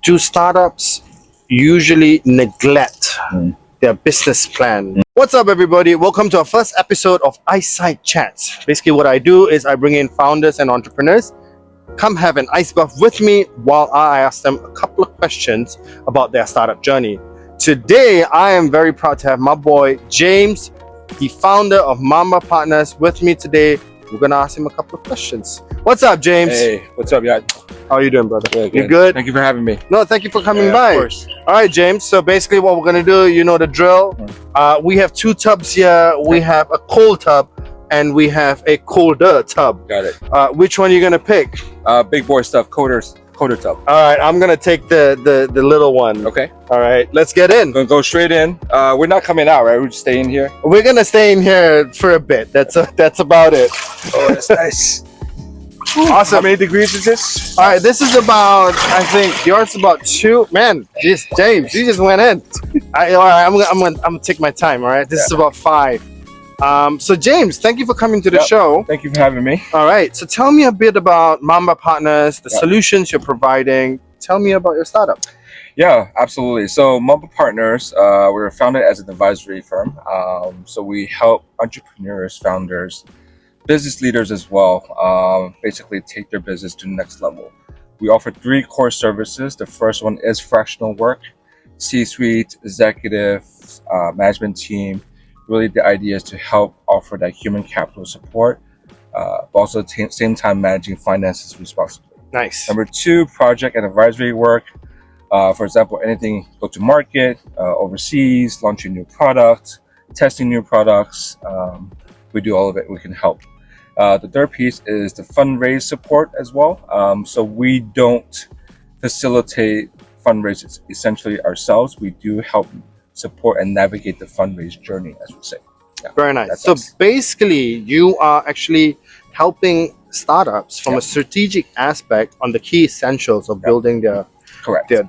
do startups usually neglect their business plan? What's up, everybody? Welcome to our first episode of SIDE Chats. Basically, what I do is I bring in founders and entrepreneurs. Come have an ice bath with me while I ask them a couple of questions about their startup journey. Today, I am very proud to have my boy James, the founder of Mamba Partners, with me today. We're gonna ask him a couple of questions. What's up, James? Hey, what's up, y'all? How are you doing, brother? Yeah, You good? Thank you for having me. No, thank you for coming by. Of course. All right, James. So basically what we're going to do, you know the drill. We have two tubs here. We have a cold tub and we have a colder tub. Got it. Which one are you going to pick? Big boy stuff, coder tub. All right, I'm going to take the little one. Okay. All right, let's get in. Gonna go straight in. We're not coming out, right? We're just staying here. We're going to stay in here for a bit. That's about it. Oh, that's nice. Awesome. How many degrees is this? All right, this is about, I think yours is about 2. Man, geez, James, you just went in. All right, I'm gonna take my time. All right, this is about 5. So James, thank you for coming to the show. Thank you for having me. All right, so tell me a bit about Mamba Partners, the solutions you're providing. Tell me about your startup. Yeah, absolutely. So Mamba Partners, we're founded as an advisory firm. So we help entrepreneurs, founders, business leaders as well, basically take their business to the next level. We offer 3 core services. The first one is fractional work, C-suite, executive, management team. Really the idea is to help offer that human capital support, but also at the same time managing finances responsibly. Nice. Number 2, project and advisory work. For example, anything go to market, overseas, launching new products, testing new products. We do all of it. We can help. The third piece is the fundraise support as well. So we don't facilitate fundraisers essentially ourselves. We do help support and navigate the fundraise journey, as we say. Yeah, very nice. So basically, you are actually helping startups from a strategic aspect on the key essentials of building their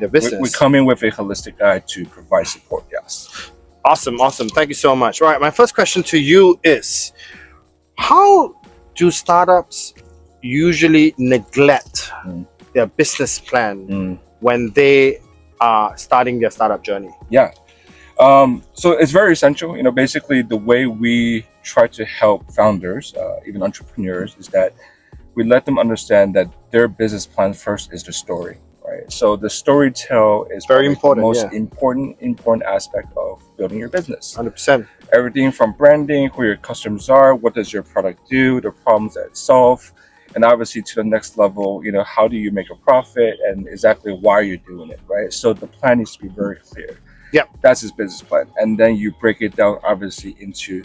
business. We come in with a holistic guide to provide support. Yes. Awesome. Thank you so much. All right, my first question to you is, how do startups usually neglect their business plan when they are starting their startup journey? Yeah. So it's very essential. You know, basically the way we try to help founders, even entrepreneurs, is that we let them understand that their business plan first is the story, right? So the storytell is very important. The most important aspect of building your business. 100%. Everything from branding, who your customers are, what does your product do, the problems that it solves, and obviously to the next level, you know, how do you make a profit and exactly why you're doing it, right? So the plan needs to be very clear. Yeah, that's his business plan, and then you break it down obviously into,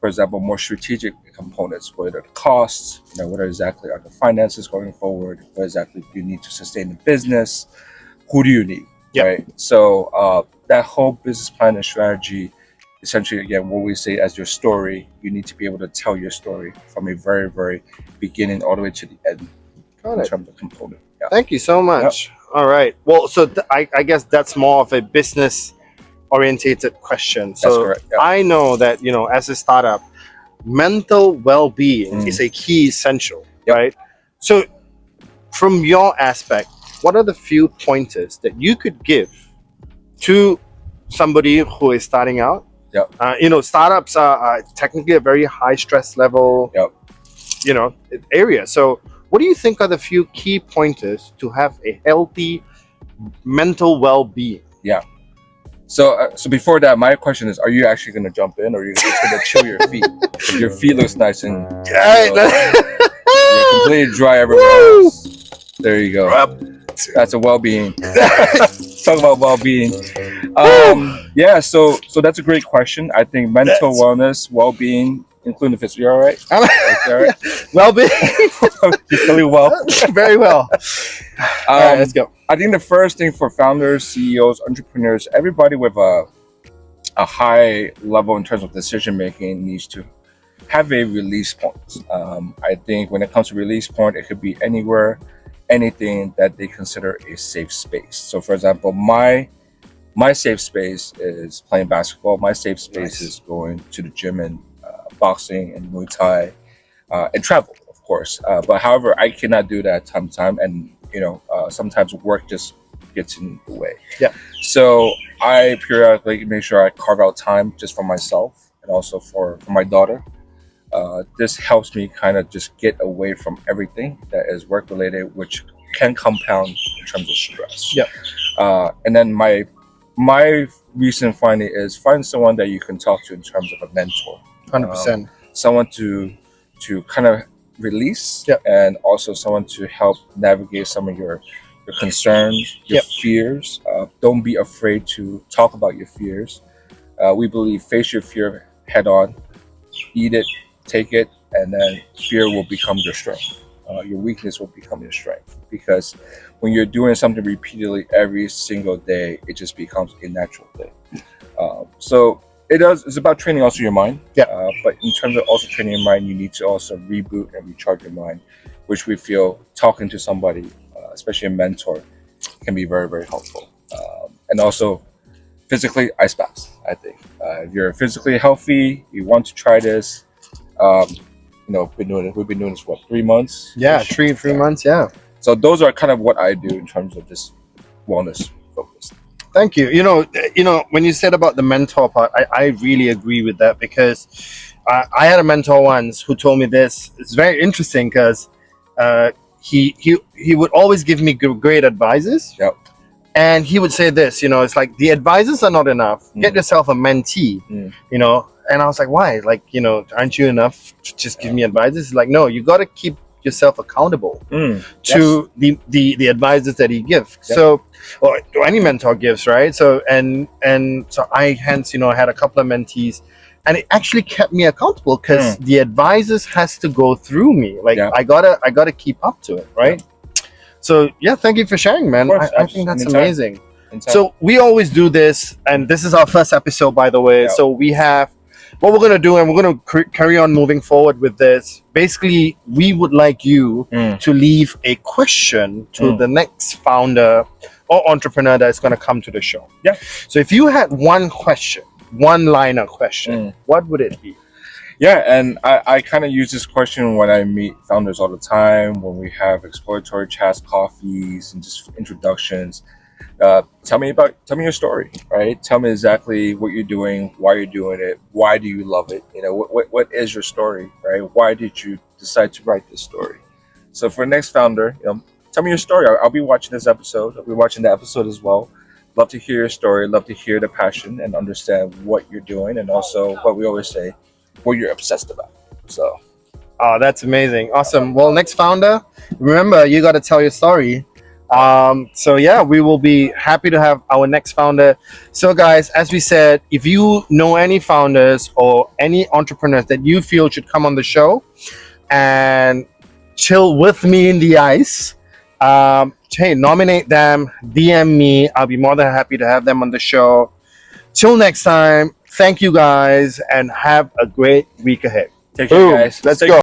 for example, more strategic components. What are the costs? You know, what exactly are the finances going forward? What exactly do you need to sustain the business? Who do you need? Right. So that whole business plan and strategy, essentially, again, what we say as your story, you need to be able to tell your story from a very, very beginning all the way to the end in terms of component. Yeah. Thank you so much. Yep. All right. Well, so I guess that's more of a business orientated question. So that's correct. Yeah. I know that, you know, as a startup, mental well-being is a key essential, right? So from your aspect, what are the few pointers that you could give to somebody who is starting out? You know, startups are technically a very high stress level, you know, area. So what do you think are the few key pointers to have a healthy mental well-being? Yeah. So before that, my question is: are you actually going to jump in, or are you just going to chill your feet? If your feet looks nice and you're completely dry everywhere else. There you go. That's a well-being. Talk about well-being. Yeah. So that's a great question. I think mental wellness, well-being, including the physical. You all right? All right. Well-being. You're feeling well. Very well. All right, let's go. I think the first thing for founders, CEOs, entrepreneurs, everybody with a high level in terms of decision making needs to have a release point. I think when it comes to release point, it could be anywhere, anything that they consider a safe space. So, for example, my safe space is playing basketball. My safe space is going to the gym and boxing and Muay Thai and travel, of course. But however, I cannot do that time to time, and you know, sometimes work just gets in the way. Yeah. So I periodically make sure I carve out time just for myself and also for my daughter. This helps me kind of just get away from everything that is work related, which can compound in terms of stress. Yeah. And then my recent finding is find someone that you can talk to in terms of a mentor. 100%. Someone to kind of release, Yep. and also someone to help navigate some of your concerns, your Yep. fears. Don't be afraid to talk about your fears. We believe face your fear head on, eat it, take it, and then fear will become your strength. Your weakness will become your strength, because when you're doing something repeatedly every single day, it just becomes a natural thing. So it's about training also your mind. Yeah. But in terms of also training your mind, you need to also reboot and recharge your mind, which we feel talking to somebody, especially a mentor, can be very, very helpful. And also physically, ice baths, I think. If you're physically healthy, you want to try this, we've been doing this, what, 3 months? Yeah, three months. Yeah. So those are kind of what I do in terms of this wellness focus. Thank you. You know, when you said about the mentor part, I really agree with that, because I had a mentor once who told me this. It's very interesting because he would always give me great advices. Yep. And he would say this, it's like the advices are not enough. Get yourself a mentee, And I was like, why? Like, aren't you enough to just give me advices? He's like, no, you got to keep yourself accountable to the advices that he gives. Yep. So, or any mentor gives, right? So, and so I hence, had a couple of mentees, and it actually kept me accountable, because the advices has to go through me. Like, I gotta keep up to it, right? Yeah. So yeah, thank you for sharing, man. I think that's amazing. So we always do this, and this is our first episode, by the way. So we have what we're going to do, and we're going to carry on moving forward with this. Basically, we would like you to leave a question to the next founder or entrepreneur that's going to come to the show. Yeah. So if you had one question, one-liner question, what would it be? Yeah, and I kind of use this question when I meet founders all the time, when we have exploratory chats, coffees, and just introductions. Tell me your story, right? Tell me exactly what you're doing, why you're doing it, why do you love it? What is your story, right? Why did you decide to write this story? So for the next founder, tell me your story. I'll be watching this episode. I'll be watching the episode as well. Love to hear your story. Love to hear the passion and understand what you're doing, and also what we always say, what you're obsessed about. So, that's amazing, awesome. Well, next founder, remember, you got to tell your story. So yeah, we will be happy to have our next founder. So guys, as we said, if you know any founders or any entrepreneurs that you feel should come on the show and chill with me in the ice, hey, nominate them, DM me. I'll be more than happy to have them on the show. Till next time, thank you guys, and have a great week ahead. Take care, guys. Let's go.